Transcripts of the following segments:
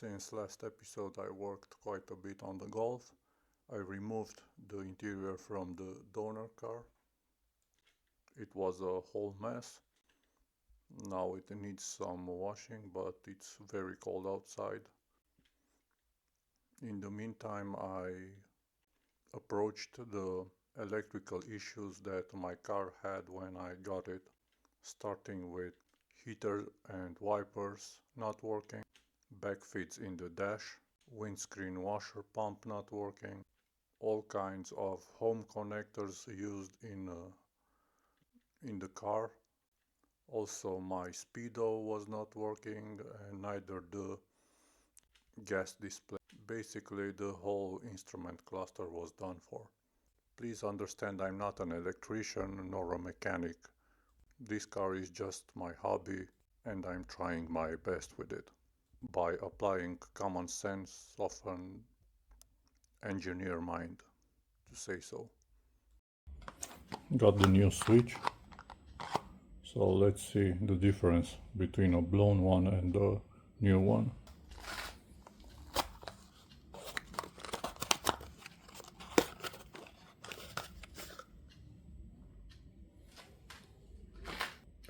Since last episode I worked quite a bit on the Golf. I removed the interior from the donor car. It was a whole mess. Now it needs some washing, but it's very cold outside. In the meantime, I approached the electrical issues that my car had when I got it, starting with heater and wipers not working, backfeeds in the dash, windscreen washer pump not working, all kinds of home connectors used in the car. Also my speedo was not working and neither the gas display. Basically the whole instrument cluster was done for. Please understand, I'm not an electrician nor a mechanic. This car is just my hobby and I'm trying my best with it by applying common sense of an engineer mind, to say so. Got the new switch, so let's see the difference between a blown one and a new one.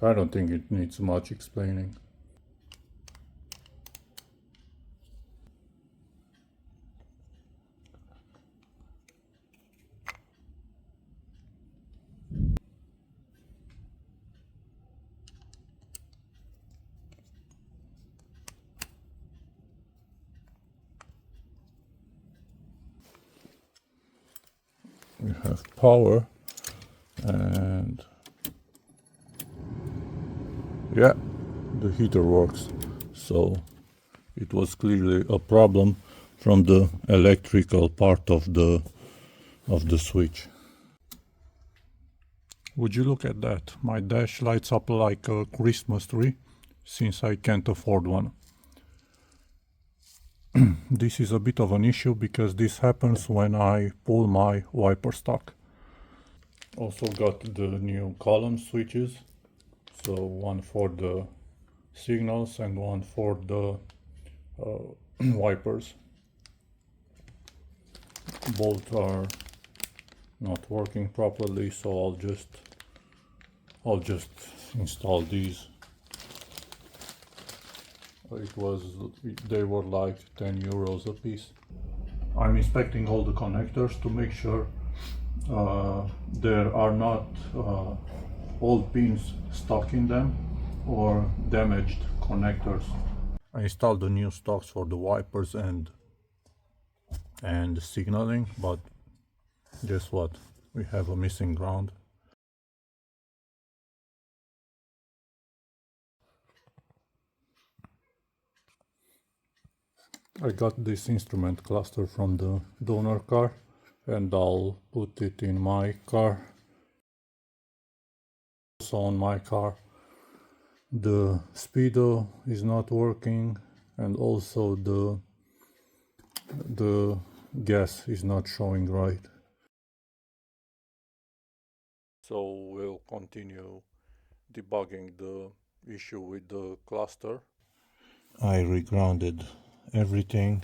I don't think it needs much explaining. We have power and yeah, the heater works. So it was clearly a problem from the electrical part of the switch. Would you look at that? My dash lights up like a Christmas tree, since I can't afford one. This is a bit of an issue because this happens when I pull my wiper stock. Also got the new column switches, so one for the signals and one for the wipers. Both are not working properly, so I'll just install these. They were like 10 euros a piece. I'm inspecting all the connectors to make sure there are not old pins stuck in them or damaged connectors. I installed the new stocks for the wipers and the signaling, but guess what? We have a missing ground. I got this instrument cluster from the donor car and I'll put it in my car. Also on my car the speedo is not working and also the gas is not showing right. So we'll continue debugging the issue with the cluster. I regrounded everything.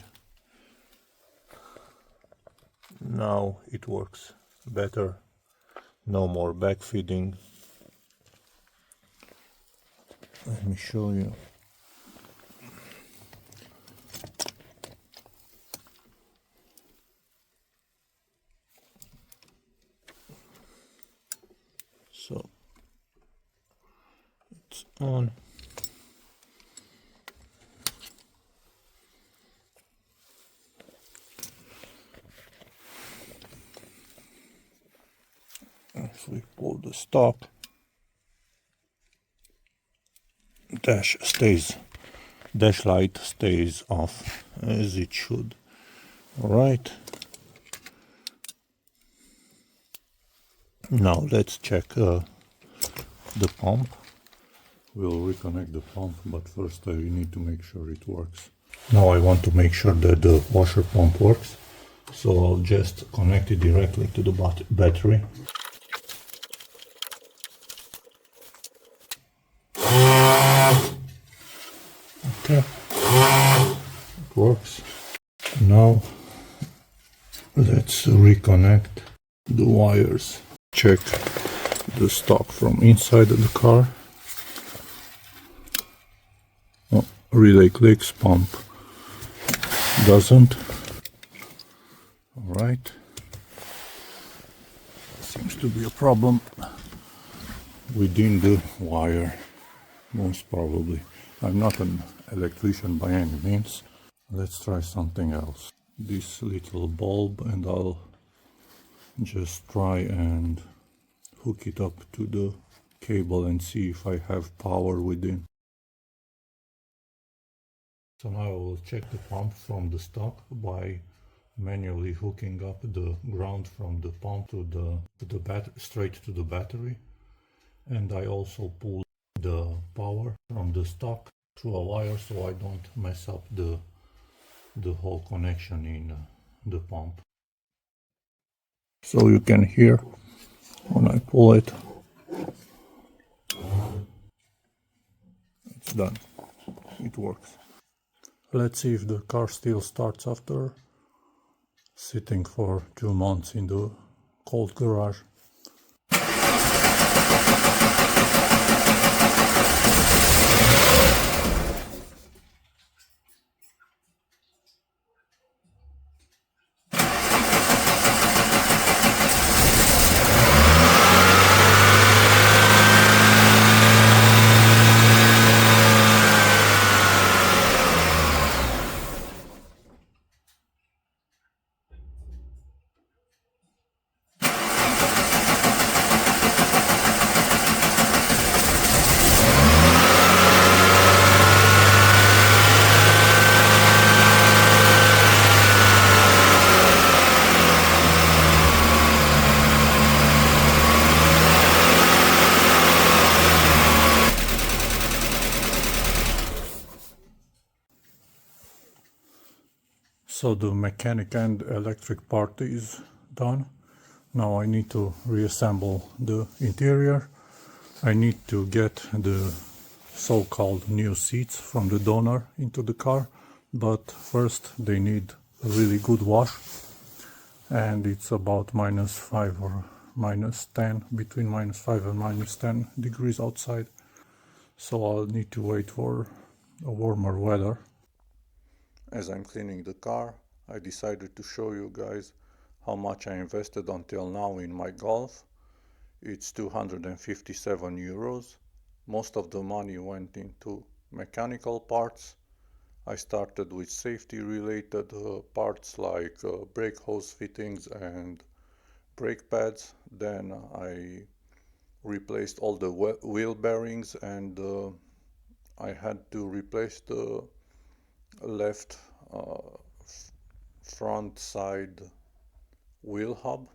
Now it works better. No more backfeeding. Let me show you. So it's on. If we pull the stop, dash light stays off as it should. All right. Now let's check the pump. We'll reconnect the pump, but first I need to make sure it works. Now I want to make sure that the washer pump works, so I'll just connect it directly to the battery. Okay. works. Now let's reconnect the wires. Check the stock from inside of the car. Oh, relay clicks, pump doesn't. Alright. Seems to be a problem within the wire, most probably. I'm not an electrician by any means. Let's try something else. This little bulb, and I'll just try and hook it up to the cable and see if I have power within. So now I will check the pump from the stock by manually hooking up the ground from the pump to the straight to the battery, and I also pull the power from the stock through a wire so I don't mess up the whole connection in the pump. So you can hear when I pull it, it's done. It works. Let's see if the car still starts after sitting for 2 months in the cold garage. So the mechanic and electric part is done. Now I need to reassemble the interior. I need to get the so-called new seats from the donor into the car, but first they need a really good wash, and it's about -5 or -10, between -5 and -10 degrees outside, so I'll need to wait for a warmer weather. As I'm cleaning the car, I decided to show you guys how much I invested until now in my Golf. It's 257 euros. Most of the money went into mechanical parts. I started with safety related parts like brake hose fittings and brake pads. Then I replaced all the wheel bearings, and I had to replace the left front side wheel hub,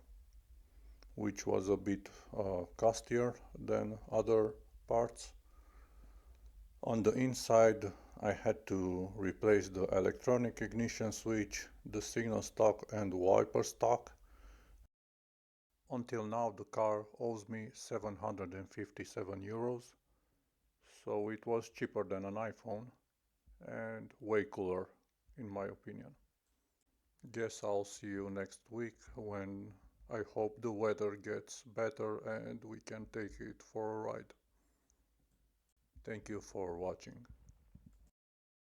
which was a bit costlier than other parts. On the inside I had to replace the electronic ignition switch, the signal stock and wiper stock. Until now the car owes me 757 euros, so it was cheaper than an iPhone and way cooler in my opinion. Guess I'll see you next week when I hope the weather gets better and we can take it for a ride. Thank you for watching.